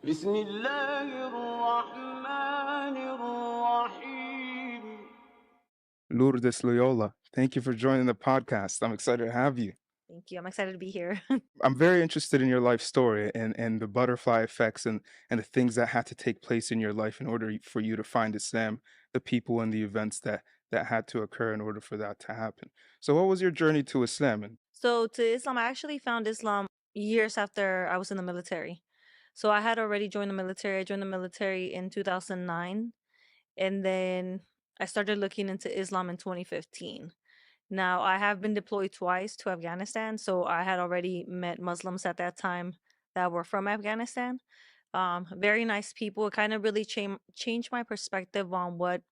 بسم الله الرحمن الرحيم. Lourdes Loyola, thank you for joining the podcast. I'm excited to have you. Thank you. I'm excited to be here. I'm very interested in your life story and the butterfly effects and the things that had to take place in your life in order for you to find Islam, the people and the events that had to occur in order for that to happen. So what was your journey to Islam? And So to Islam, I actually found Islam years after I was in the military. So I had already joined the military. I joined the military in 2009, and then I started looking into Islam in 2015. Now, I have been deployed twice to Afghanistan, so I had already met Muslims at that time that were from Afghanistan. Very nice people. It kind of really changed my perspective on what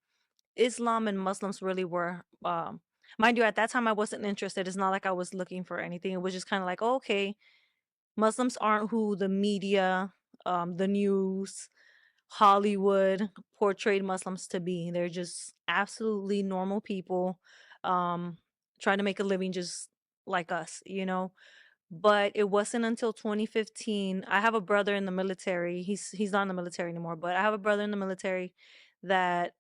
Islam and Muslims really were. Mind you, at that time I wasn't interested. It's not like I was looking for anything. It was just kind of like, oh, okay, Muslims aren't who the media, the news, Hollywood portrayed Muslims to be. They're just absolutely normal people, um, trying to make a living just like us. But it wasn't until 2015. I have a brother in the military. He's not in the military anymore, but I have a brother in the military that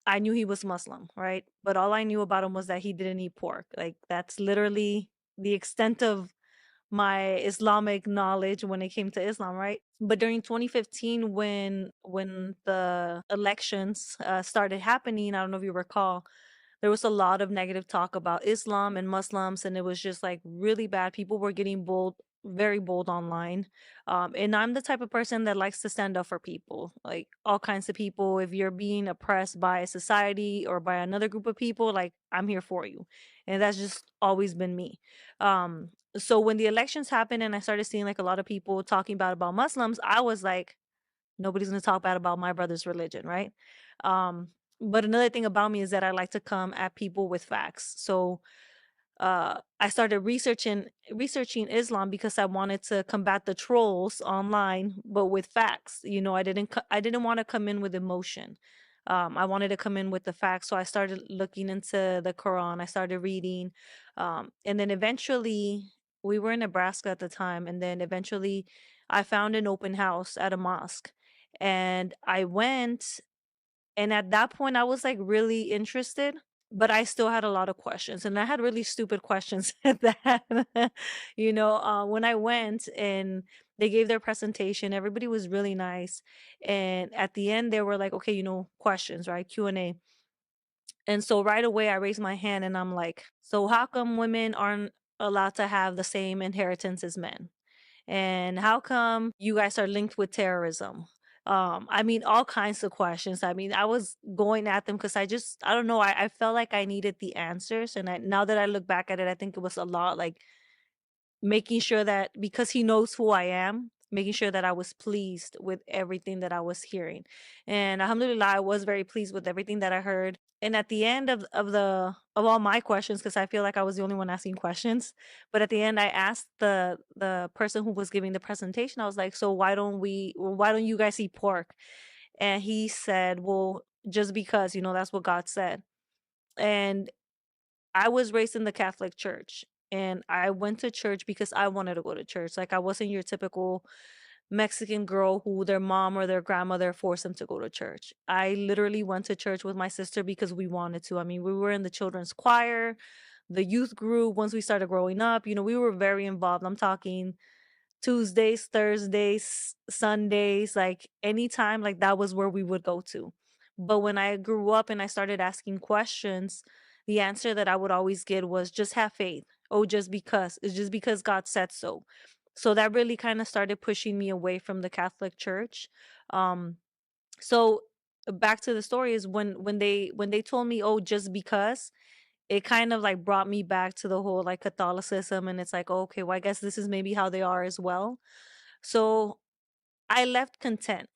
I knew he was Muslim, right? But all I knew about him was that he didn't eat pork. Like that's literally the extent of my Islamic knowledge when it came to Islam, right? But during 2015, when the elections started happening, I don't know if you recall, there was a lot of negative talk about Islam and Muslims, and it was just like really bad. People were getting bold, very bold online. And I'm the type of person that likes to stand up for people, like all kinds of people. If you're being oppressed by society or by another group of people, like I'm here for you. And that's just always been me. So when the elections happened and I started seeing like a lot of people talking about Muslims, I was like, nobody's gonna talk bad about my brother's religion, right? Um, but another thing about me is that I like to come at people with facts. So I started researching Islam because I wanted to combat the trolls online, but with facts. I didn't want to come in with emotion. I wanted to come in with the facts. So I started looking into the Quran. I started reading, and then eventually we were in Nebraska at the time, and then eventually I found an open house at a mosque, and I went. And at that point, I was like really interested, but I still had a lot of questions. And I had really stupid questions at that. When I went and they gave their presentation, everybody was really nice. And at the end, they were like, okay, questions, right? Q&A. And so right away, I raised my hand and I'm like, so how come women aren't allowed to have the same inheritance as men? And how come you guys are linked with terrorism? I mean, all kinds of questions. I mean, I was going at them because I don't know, I felt like I needed the answers. And now that I look back at it, I think it was a lot like making sure that because he knows who I am, making sure that I was pleased with everything that I was hearing. And alhamdulillah, I was very pleased with everything that I heard. And at the end of all my questions, because I feel like I was the only one asking questions, but at the end I asked the person who was giving the presentation, I was like, so why don't you guys eat pork? And he said, well, just because, that's what God said. And I was raised in the Catholic Church, and I went to church because I wanted to go to church. Like, I wasn't your typical Mexican girl who their mom or their grandmother forced them to go to church. I literally went to church with my sister because we wanted to. I mean, we were in the children's choir, the youth group. Once we started growing up, we were very involved. I'm talking Tuesdays, Thursdays, Sundays, like anytime, like that was where we would go to. But when I grew up and I started asking questions, the answer that I would always get was just have faith. Oh, just because. It's just because God said so. So that really kind of started pushing me away from the Catholic Church. Um, so back to the story is when they told me, oh, just because, it kind of like brought me back to the whole like Catholicism, and it's like, oh, okay, well, I guess this is maybe how they are as well. So I left content.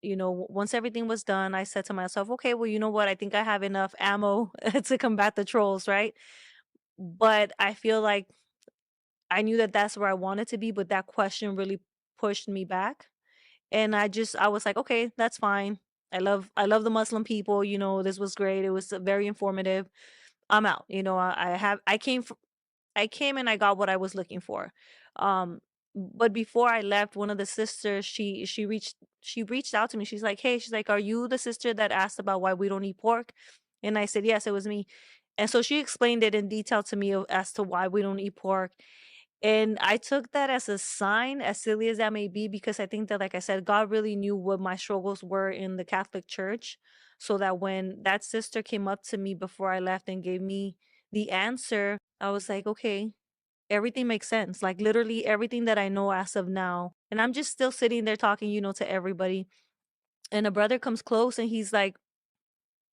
Once everything was done, I said to myself, okay, well, you know what? I think I have enough ammo to combat the trolls, right? But I feel like I knew that that's where I wanted to be, but that question really pushed me back. And I was like, okay, that's fine. I love the Muslim people. This was great. It was very informative. I'm out. I came and I got what I was looking for. Um, but before I left, one of the sisters, she reached she reached out to me. She's like, "Hey," she's like, "Are you the sister that asked about why we don't eat pork?" And I said, "Yes, it was me." And so she explained it in detail to me as to why we don't eat pork. And I took that as a sign, as silly as that may be, because I think that, like I said, God really knew what my struggles were in the Catholic Church. So that when that sister came up to me before I left and gave me the answer, I was like, okay, everything makes sense. Like literally everything that I know as of now. And I'm just still sitting there talking, to everybody. And a brother comes close and he's like,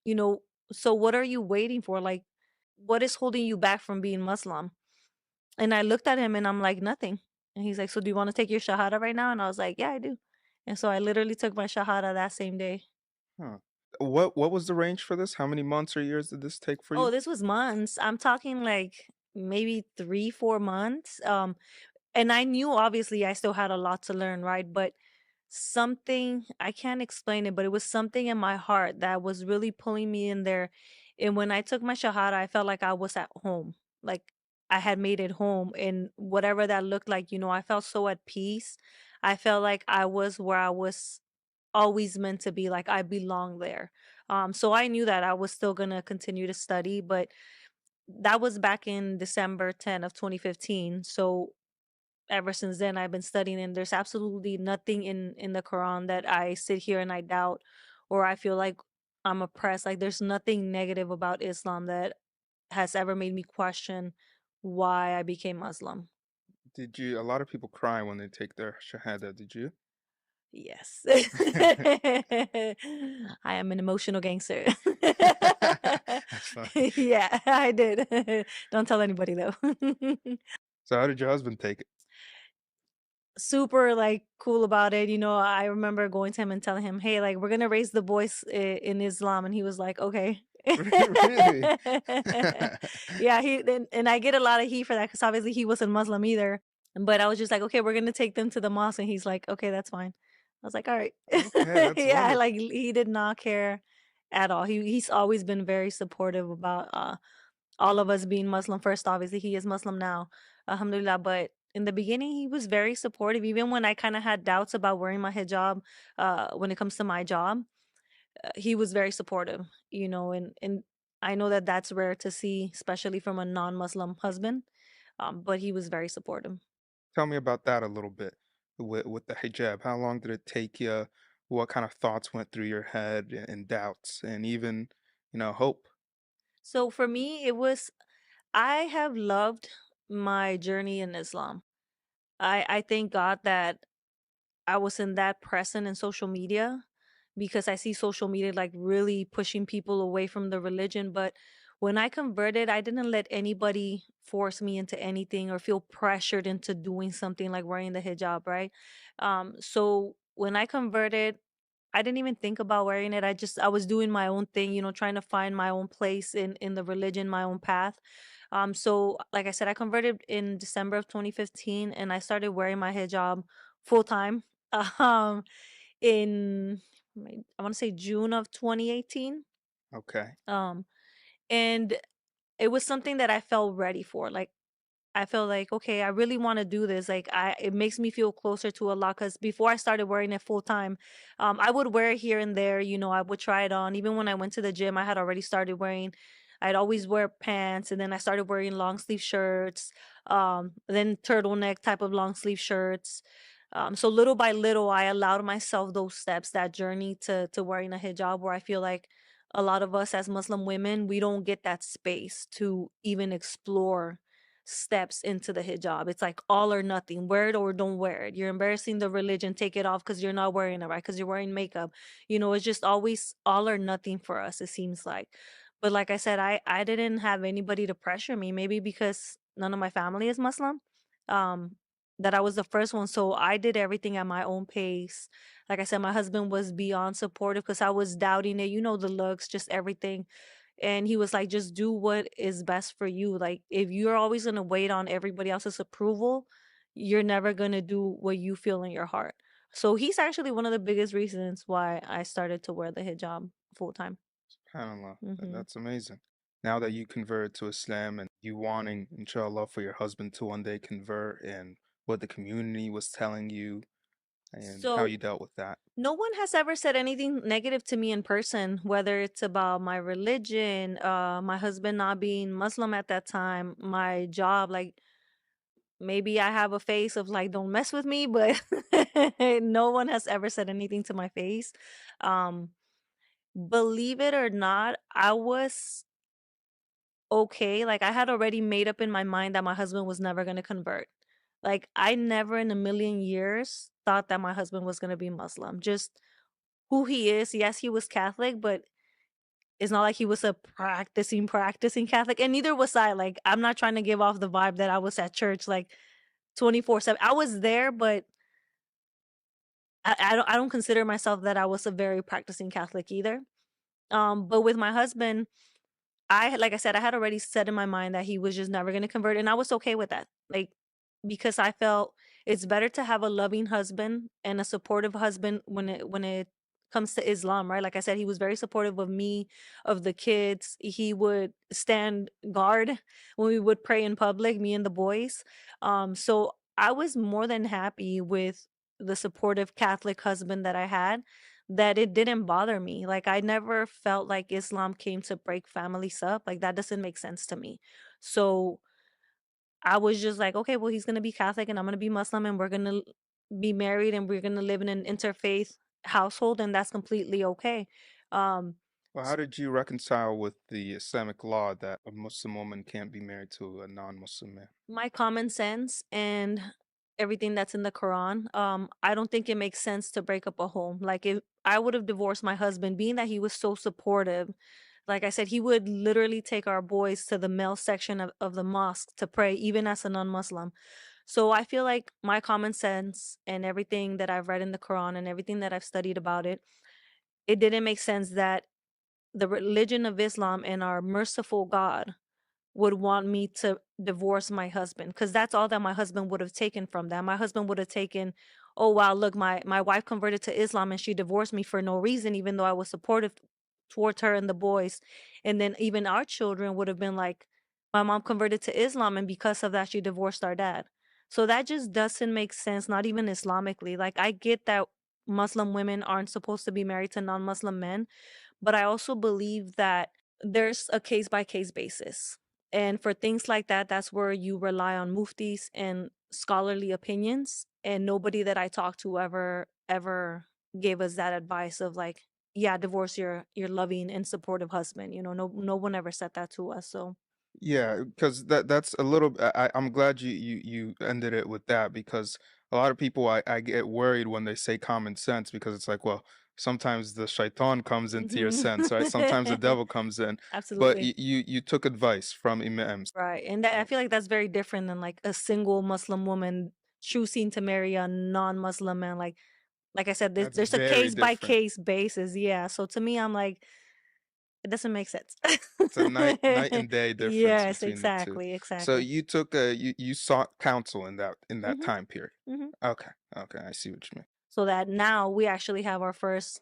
you know, so what are you waiting for? Like, what is holding you back from being Muslim? And I looked at him and I'm like, nothing. And he's like, so do you want to take your shahada right now? And I was like, yeah, I do. And so I literally took my shahada that same day. Huh. What was the range for this? How many months or years did this take for Oh, you? this was months. I'm talking like maybe 3, 4 months. And I knew obviously I still had a lot to learn, right? But something, I can't explain it, but it was something in my heart that was really pulling me in there. And when I took my shahada, I felt like I was at home. Like I had made it home, and whatever that looked like, I felt so at peace. I felt like I was where I was always meant to be, like I belong there. So I knew that I was still going to continue to study, but that was back in December 10 of 2015. So ever since then I've been studying, and there's absolutely nothing in the Quran that I sit here and I doubt, or I feel like I'm oppressed. Like there's nothing negative about Islam that has ever made me question why I became Muslim. Did you? A lot of people cry when they take their shahada. Did you? Yes. I am an emotional gangster. That's funny. Yeah, I did. Don't tell anybody though. So how did your husband take it? Super like cool about it. I remember going to him and telling him, "Hey, like we're gonna raise the boys in Islam," and he was like, "Okay." Really? Yeah, and I get a lot of heat for that because obviously he wasn't Muslim either. But I was just like, "Okay, we're gonna take them to the mosque," and he's like, "Okay, that's fine." I was like, "All right." Okay, that's Yeah, wonderful. like he did not care at all. He's always been very supportive about all of us being Muslim first. Obviously, he is Muslim now, alhamdulillah. But in the beginning, he was very supportive. Even when I kind of had doubts about wearing my hijab, when it comes to my job, he was very supportive. And I know that that's rare to see, especially from a non-Muslim husband. But he was very supportive. Tell me about that a little bit with the hijab. How long did it take you? What kind of thoughts went through your head and doubts and even, hope? So for me, it was I have loved my journey in Islam. I thank God that I wasn't that present in social media, because I see social media like really pushing people away from the religion. But when I converted, I didn't let anybody force me into anything or feel pressured into doing something like wearing the hijab, right? So when I converted, I didn't even think about wearing it. I was doing my own thing, trying to find my own place in the religion, my own path. So like I said, I converted in December of 2015, and I started wearing my hijab full time. Um, in I want to say June of 2018. Okay. Um, and it was something that I felt ready for. Like I felt like, okay, I really want to do this. Like it makes me feel closer to Allah. Because before I started wearing it full time, I would wear it here and there. I would try it on. Even when I went to the gym, I had already started wearing. I'd always wear pants, and then I started wearing long sleeve shirts, then turtleneck type of long sleeve shirts. So little by little, I allowed myself those steps, that journey to wearing a hijab, where I feel like a lot of us as Muslim women, we don't get that space to even explore steps into the hijab. It's like all or nothing. Wear it or don't wear it. You're embarrassing the religion. Take it off because you're not wearing it, right? Because you're wearing makeup. It's just always all or nothing for us, it seems like. But like I said, I didn't have anybody to pressure me. Maybe because none of my family is Muslim. Um, that I was the first one. So I did everything at my own pace. Like I said, my husband was beyond supportive because I was doubting it, the looks, just everything. And he was like, just do what is best for you. Like, if you're always going to wait on everybody else's approval, you're never going to do what you feel in your heart. So he's actually one of the biggest reasons why I started to wear the hijab full time. SubhanAllah. Hmm. That's amazing. Now that you converted to Islam and you wanting, inshallah, for your husband to one day convert and what the community was telling you, and how So you dealt with that. no one has ever said anything negative to me in person, whether it's about my religion, my husband not being Muslim at that time, my job. Like maybe I have a face of like, don't mess with me, but no one has ever said anything to my face. Um, believe it or not, I was okay. Like I had already made up in my mind that my husband was never going to convert. Like I never in a million years thought that my husband was going to be Muslim. Just who he is. Yes, he was Catholic, but it's not like he was a practicing Catholic, and neither was I. Like, I'm not trying to give off the vibe that I was at church like 24/7. I was there, but I don't consider myself that I was a very practicing Catholic either. But with my husband, like I said, I had already set in my mind that he was just never gonna convert, and I was okay with that. Like, because I felt it's better to have a loving husband and a supportive husband when it comes to Islam, right? Like I said, he was very supportive of me, of the kids. He would stand guard when we would pray in public, me and the boys. So I was more than happy with the supportive Catholic husband that I had, that it didn't bother me. Like I never felt like Islam came to break families up. Like that doesn't make sense to me. So I was just like, okay, well, he's gonna be Catholic and I'm gonna be Muslim and we're gonna be married and we're gonna live in an interfaith household and that's completely okay. Um Well, how did you reconcile with the Islamic law that a Muslim woman can't be married to a non-Muslim man? my common sense and everything that's in the Quran, I don't think it makes sense to break up a home. Like if I would have divorced my husband, being that he was so supportive. Like I said, he would literally take our boys to the male section of the mosque to pray, even as a non-Muslim. So I feel like my common sense and everything that I've read in the Quran and everything that I've studied about it, it didn't make sense that the religion of Islam and our merciful God would want me to divorce my husband, because that's all that my husband would have taken from that. My husband would have taken, oh wow, look, my wife converted to Islam and she divorced me for no reason, even though I was supportive towards her and the boys. And then even our children would have been like, my mom converted to Islam and because of that she divorced our dad. So that just doesn't make sense, not even Islamically. Like I get that Muslim women aren't supposed to be married to non-Muslim men, but I also believe that there's a case by case basis. And for things like that, that's where you rely on muftis and scholarly opinions. And nobody that I talked to ever gave us that advice of like, yeah, divorce your loving and supportive husband. No one ever said that to us. So Yeah, because that's a little. I'm glad you ended it with that because a lot of people I get worried when they say common sense because it's like, well, sometimes the shaitan comes into your sense, right? Sometimes the devil comes in, but absolutely. you took advice from imams. Right. And that I So feel like that's very different than like a single Muslim woman choosing to marry a non-Muslim man. Like I said, that's there's a very case by different. case basis. Yeah. So to me, I'm like, it doesn't make sense. It's a night and day difference Yes, between the two. exactly, So exactly. you took you sought counsel in that Mhm, time period. mhm. Okay, okay, I see what you mean. So that now we actually have our first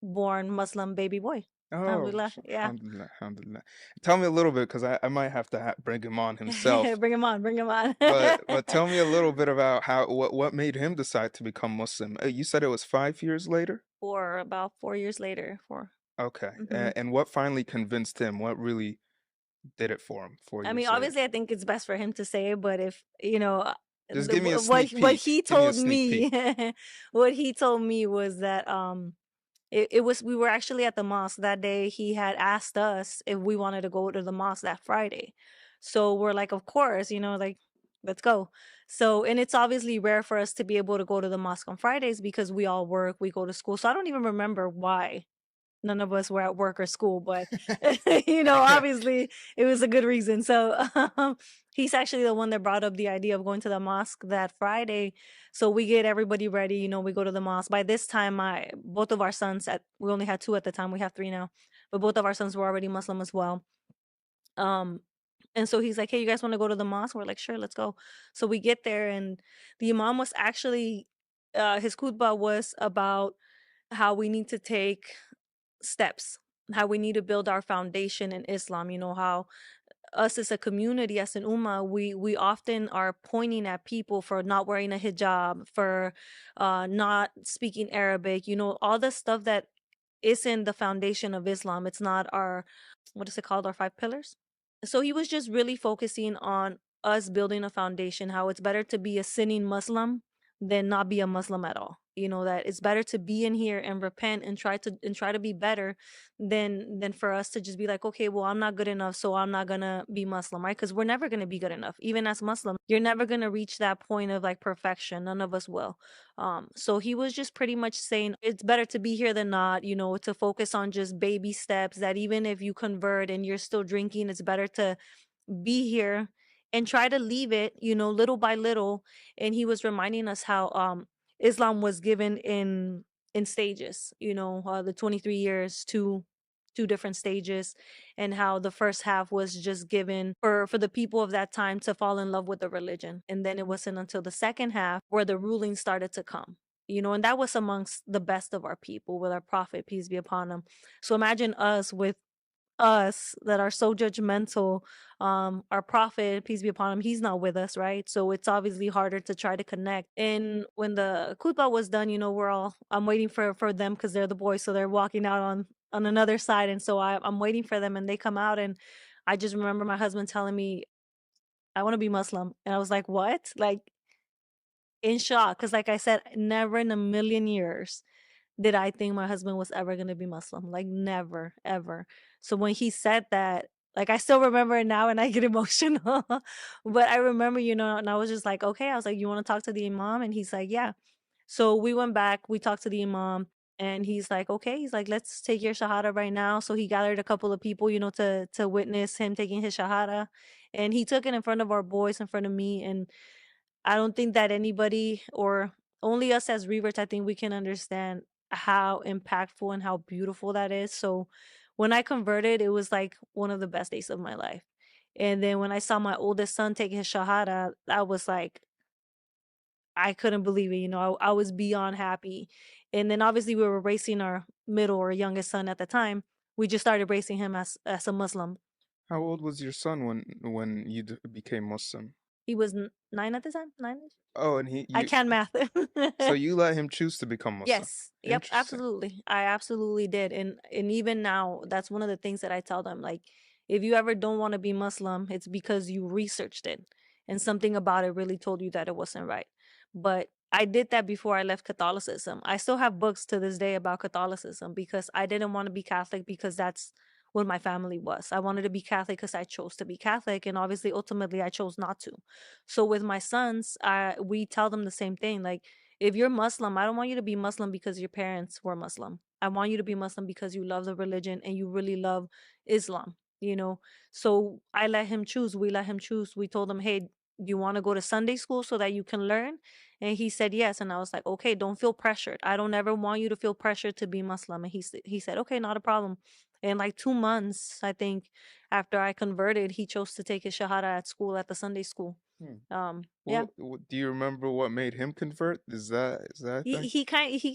born Muslim baby boy. Oh, Alhamdulillah. Yeah. alhamdulillah, alhamdulillah. Tell me a little bit because I might have to bring him on himself. Bring him on, bring him on. But tell me a little bit about how what made him decide to become Muslim. You said it was 5 years later. For about 4 years later. For Okay, mhm. and what finally convinced him? What really did it for him? four I mean, years later. obviously, I think it's best for him to say it, but if Just give me a what sneak peek. he Give me a told sneak me, peek. what he told me was that it was we were actually at the mosque that day. He had asked us if we wanted to go to the mosque that Friday, so we're like, of course, like let's go. So and it's obviously rare for us to be able to go to the mosque on Fridays because we all work, we go to school. So I don't even remember why none of us were at work or school, but obviously it was a good reason. So he's actually the one that brought up the idea of going to the mosque that Friday. So we get everybody ready. We go to the mosque. By this time, my both of our sons, we only had two at the time. We have three now, but both of our sons were already Muslim as well. Um, and so he's like, "Hey, you guys want to go to the mosque?" We're like, "Sure, let's go." So we get there, and the imam was actually, his khutbah was about how we need to take steps, how we need to build our foundation in Islam. How us as a community, as an ummah, we often are pointing at people for not wearing a hijab, for not speaking Arabic, all the stuff that isn't the foundation of Islam. It's not our, what is it called, our five pillars. So he was just really focusing on us building a foundation, how it's better to be a sinning Muslim than not be a Muslim at all. That it's better to be in here and repent and try to be better than for us to just be like, okay, well, I'm not good enough, so I'm not gonna be Muslim, right? Because we're never gonna be good enough. Even as Muslim, you're never gonna reach that point of like perfection. None of us will. So he was just pretty much saying it's better to be here than not, to focus on just baby steps, that even if you convert and you're still drinking, it's better to be here and try to leave it, little by little. And he was reminding us how Islam was given in stages, the 23 years, two different stages, and how the first half was just given for the people of that time to fall in love with the religion. And then it wasn't until the second half where the ruling started to come. And that was amongst the best of our people with our prophet, peace be upon him. So imagine us that are so judgmental. Our prophet, peace be upon him, he's not with us, right? So it's obviously harder to try to connect. And when the khutbah was done, I'm waiting for them because they're the boys, so they're walking out on another side. And so I'm waiting for them, and they come out, and I just remember my husband telling me, I want to be Muslim. And I was like, what? Like, in shock, because like I said, never in a million years did I think my husband was ever gonna be Muslim. Like, never, ever. So when he said that, like, I still remember it now and I get emotional. But I remember, and I was just like, okay. I was like, you want to talk to the imam? And he's like, yeah. So we went back, we talked to the imam, and he's like, okay. He's like, let's take your shahada right now. So he gathered a couple of people, to witness him taking his shahada. And he took it in front of our boys, in front of me. And I don't think that anybody, or only us as Reverts, I think we can understand how impactful and how beautiful that is. So when I converted, it was like one of the best days of my life. And then when I saw my oldest son take his shahada, I was like, I couldn't believe it. I was beyond happy. And then obviously we were raising our middle or youngest son at the time. We just started raising him as a Muslim. How old was your son when you became Muslim? He was 9 at the time, 9. Oh, and he I you can't math. so you let him choose to become Muslim. Yes. Yep, Interesting. absolutely. I absolutely did. And even now, that's one of the things that I tell them. Like, if you ever don't want to be Muslim, it's because you researched it and something about it really told you that it wasn't right. But I did that before I left Catholicism. I still have books to this day about Catholicism because I didn't want to be Catholic because that's what my family was. I wanted to be Catholic because I chose to be Catholic, and obviously ultimately I chose not to. So with my sons, we tell them the same thing. Like, if you're Muslim, I don't want you to be Muslim because your parents were Muslim. I want you to be Muslim because you love the religion and you really love Islam, you know? So I let him choose. We let him choose. We told him, hey, do you want to go to Sunday school so that you can learn? And he said yes. And I was like, okay, don't feel pressured. I don't ever want you to feel pressured to be Muslim. And he said, okay, not a problem. And like 2 months, I think, after I converted, he chose to take his shahada at school, at the Sunday school. Hmm. Yeah. Do you remember what made him convert? Is that a thing? He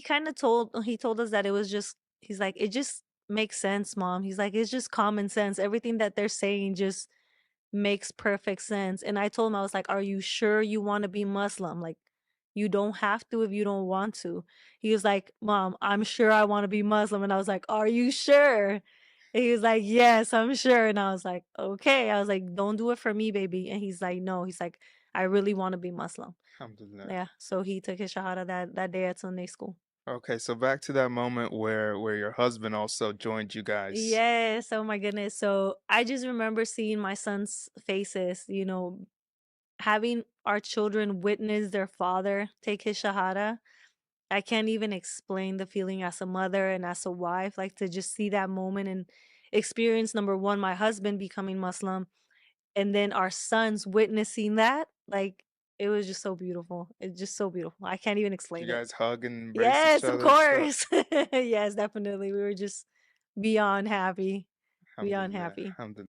kind of told us that it was just, he's like, it just makes sense, mom. He's like, it's just common sense. Everything that they're saying just makes perfect sense. And I told him, I was like, are you sure you want to be Muslim? Like, you don't have to if you don't want to. He was like, mom, I'm sure I want to be Muslim. And I was like, are you sure? And he was like, yes, I'm sure. And I was like, okay. I was like, don't do it for me, baby. And he's like, no. He's like, I really want to be Muslim. Alhamdulillah. Yeah. So he took his shahada that day at Sunday school. Okay, so back to that moment where your husband also joined you guys. Yes. Oh my goodness. So I just remember seeing my son's faces, having our children witness their father take his shahada. I can't even explain the feeling as a mother and as a wife, like to just see that moment and experience, number one, my husband becoming Muslim, and then our sons witnessing that. Like, it was just so beautiful. It's just so beautiful. I can't even Did you explain it. guys hug and embrace each Yes, of other and stuff? course. Yes, definitely. We were just beyond happy. Beyond Alhamdulillah, happy. alhamdulillah.